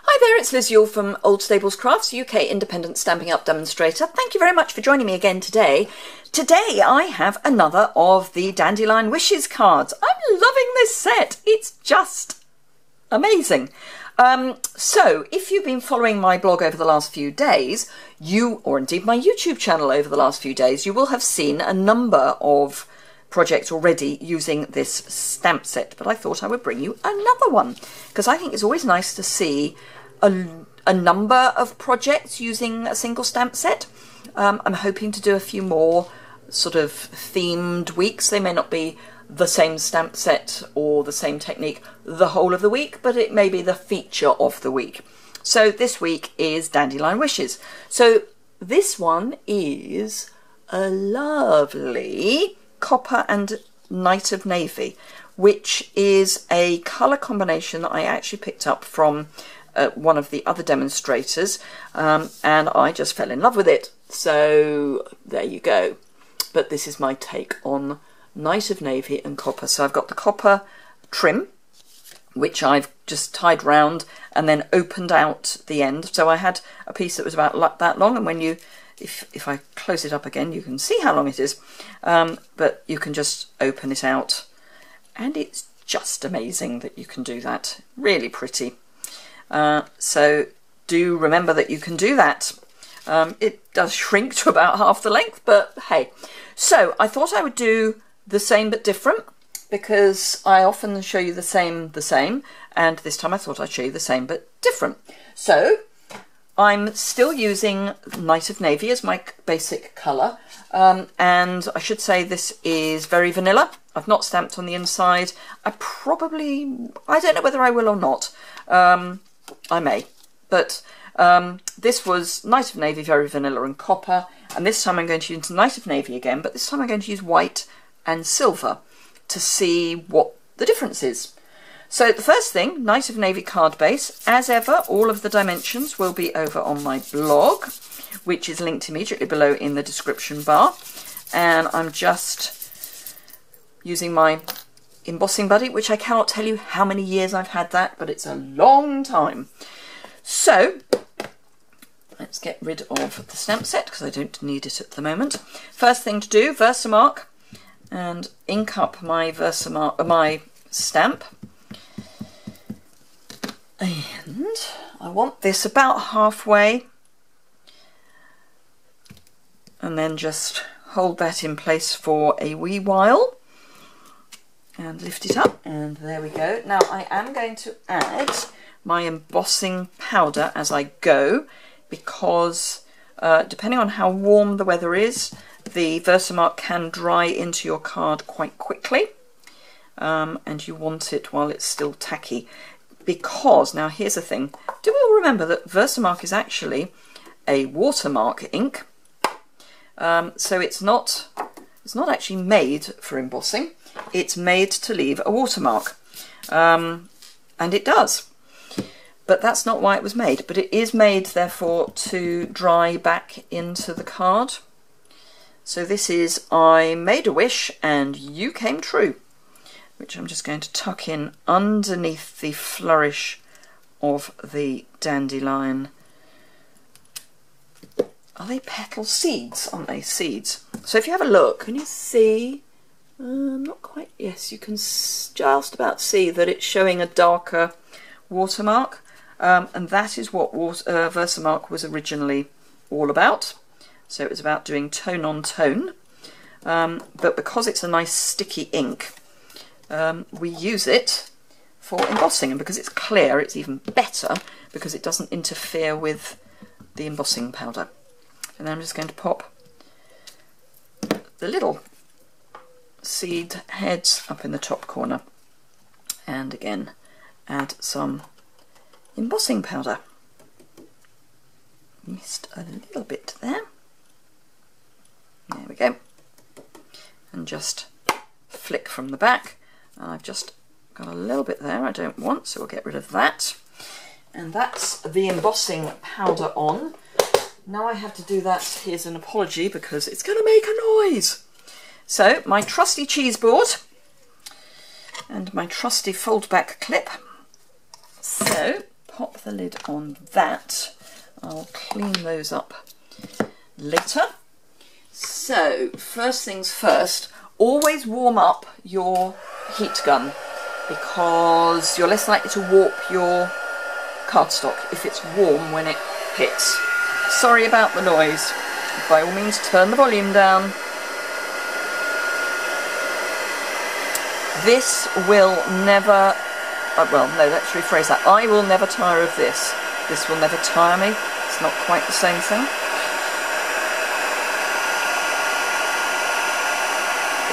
Hi there, it's Liz Yuille from Old Stables Crafts, UK independent Stampin' Up demonstrator. Thank you very much for joining me again today. Today I have another of the Dandelion Wishes cards. I'm loving this set. It's just amazing. So if you've been following my blog over the last few days, or indeed my YouTube channel over the last few days, you will have seen a number of projects already using this stamp set, but I thought I would bring you another one because I think it's always nice to see a number of projects using a single stamp set. I'm hoping to do a few more sort of themed weeks. They may not be the same stamp set or the same technique the whole of the week, but it may be the feature of the week. So this week is Dandelion Wishes. So this one is a lovely copper and night of navy, which is a colour combination that I actually picked up from one of the other demonstrators, and I just fell in love with it. So there you go. But this is my take on night of navy and copper. So I've got the copper trim, which I've just tied round and then opened out the end. So I had a piece that was about that long, and when you if I close it up again, you can see how long it is, but you can just open it out, and it's just amazing that you can do that. Really pretty. So do remember that you can do that. It does shrink to about half the length, but hey. So I thought I would do the same but different, because I often show you the same, and this time I thought I'd show you the same but different. So I'm still using Night of Navy as my basic colour, and I should say this is very vanilla. I've not stamped on the inside. I don't know whether I will or not. I may, but this was Night of Navy, very vanilla and copper, and this time I'm going to use Night of Navy again, but this time I'm going to use white and silver to see what the difference is. So the first thing, Night of Navy card base. As ever, all of the dimensions will be over on my blog, which is linked immediately below in the description bar. And I'm just using my embossing buddy, which I cannot tell you how many years I've had that, but it's a long time. So let's get rid of the stamp set because I don't need it at the moment. First thing to do, Versamark, and ink up my my stamp. And I want this about halfway, and then just hold that in place for a wee while and lift it up, and there we go. Now I am going to add my embossing powder as I go, because depending on how warm the weather is, the Versamark can dry into your card quite quickly, and you want it while it's still tacky. Because, now here's the thing, do we all remember that Versamark is actually a watermark ink? So it's not actually made for embossing, it's made to leave a watermark. And it does. But that's not why it was made. But it is made, therefore, to dry back into the card. So this is I made a wish and you came true, which I'm just going to tuck in underneath the flourish of the dandelion. Are they petal seeds? Aren't they? Seeds. So if you have a look, can you see? Not quite. Yes, you can just about see that it's showing a darker watermark. And that is what Versamark was originally all about. So it was about doing tone on tone. But because it's a nice sticky ink, we use it for embossing, and because it's clear it's even better because it doesn't interfere with the embossing powder. And then I'm just going to pop the little seed heads up in the top corner, and again add some embossing powder. Missed a little bit there. There we go. And just flick from the back. And I've just got a little bit there I don't want, so we'll get rid of that. And that's the embossing powder on. Now I have to do that. Here's an apology because it's going to make a noise. So my trusty cheese board and my trusty fold back clip. So pop the lid on that. I'll clean those up later. So first things first, always warm up your heat gun because you're less likely to warp your cardstock if it's warm when it hits. Sorry about the noise. By all means, turn the volume down. This will never, well, no, let's rephrase that. I will never tire of this. This will never tire me. It's not quite the same thing.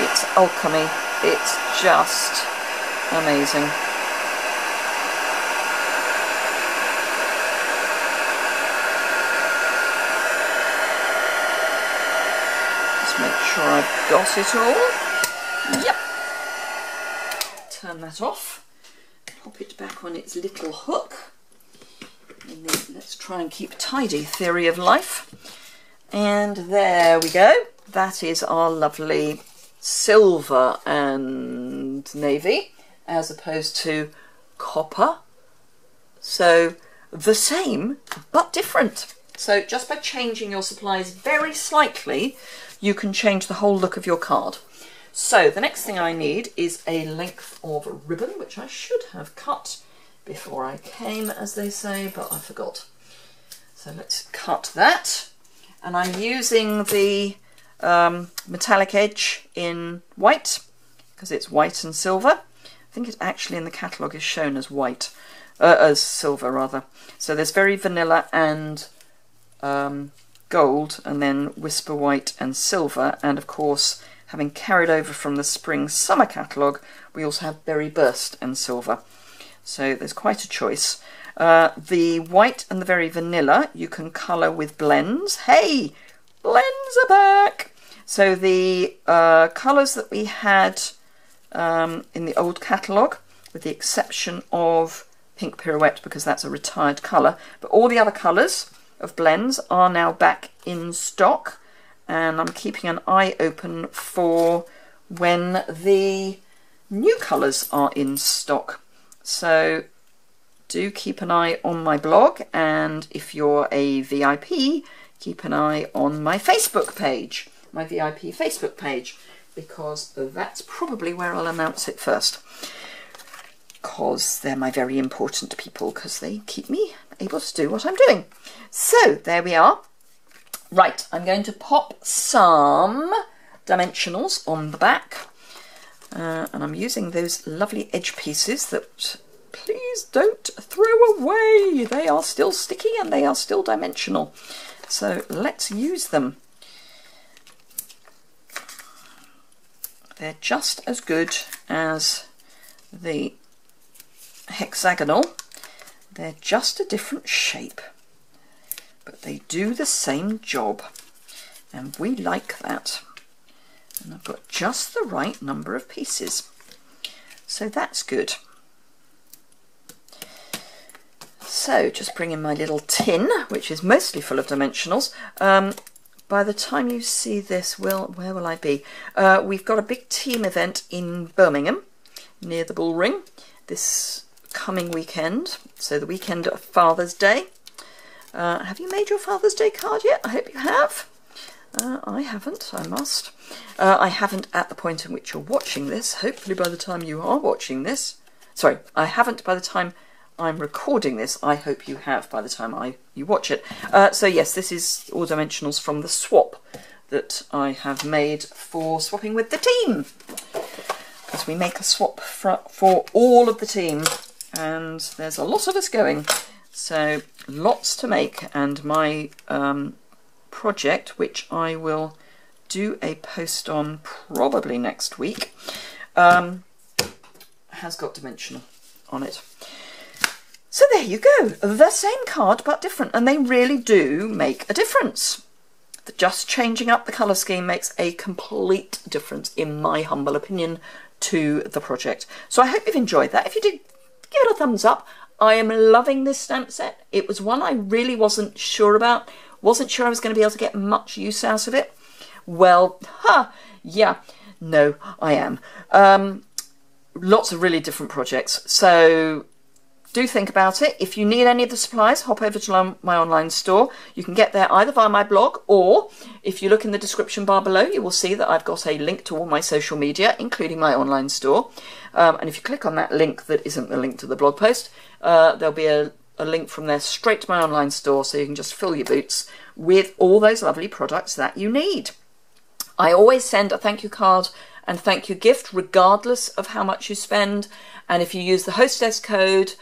It's alchemy. It's just amazing. Just make sure I've got it all. Yep. Turn that off. Pop it back on its little hook. And then let's try and keep tidy theory of life. And there we go. That is our lovely silver and navy as opposed to copper. So the same but different. So just by changing your supplies very slightly, you can change the whole look of your card. So the next thing I need is a length of ribbon, which I should have cut before I came, as they say, but I forgot. So let's cut that. And I'm using the metallic edge in white, because it's white and silver. I think it actually in the catalogue is shown as white, as silver rather. So there's very vanilla and gold, and then whisper white and silver, and of course, having carried over from the spring summer catalogue, we also have berry burst and silver. So there's quite a choice. The white and the very vanilla you can colour with blends. Hey, blends are back! So the colours that we had in the old catalogue, with the exception of Pink Pirouette, because that's a retired colour, but all the other colours of blends are now back in stock, and I'm keeping an eye open for when the new colours are in stock. So do keep an eye on my blog, and if you're a VIP, keep an eye on my Facebook page, my VIP Facebook page, because that's probably where I'll announce it first, because they're my very important people, because they keep me able to do what I'm doing. So there we are. Right, I'm going to pop some dimensionals on the back, and I'm using those lovely edge pieces that please don't throw away. They are still sticky and they are still dimensional. So let's use them. They're just as good as the hexagonal. They're just a different shape, but they do the same job, and we like that. And I've got just the right number of pieces, so that's good. So just bring in my little tin, which is mostly full of dimensionals. By the time you see this, where will I be? We've got a big team event in Birmingham near the Bull Ring this coming weekend, so the weekend of Father's Day. Have you made your Father's Day card yet? I hope you have. I haven't, I must. I haven't at the point in which you're watching this. Hopefully by the time you are watching this. Sorry, I haven't by the time I'm recording this. I hope you have by the time you watch it. So yes, this is all dimensionals from the swap that I have made for swapping with the team. Because we make a swap for all of the team. And there's a lot of us going. So lots to make, and my project, which I will do a post on probably next week, has got dimensional on it. So there you go, the same card but different, and they really do make a difference. Just changing up the colour scheme makes a complete difference, in my humble opinion, to the project. So I hope you've enjoyed that. If you did, give it a thumbs up. I am loving this stamp set. It was one I really wasn't sure about. Wasn't sure I was going to be able to get much use out of it. Well, yeah, no, I am. Lots of really different projects. So do think about it. If you need any of the supplies, hop over to my online store. You can get there either via my blog, or if you look in the description bar below, you will see that I've got a link to all my social media, including my online store. And if you click on that link that isn't the link to the blog post, there'll be a link from there straight to my online store, so you can just fill your boots with all those lovely products that you need. I always send a thank you card and thank you gift regardless of how much you spend, and if you use the hostess code,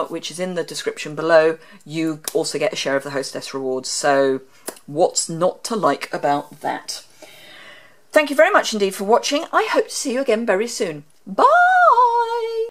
which is in the description below, you also get a share of the hostess rewards. So what's not to like about that? Thank you very much indeed for watching. I hope to see you again very soon. Bye!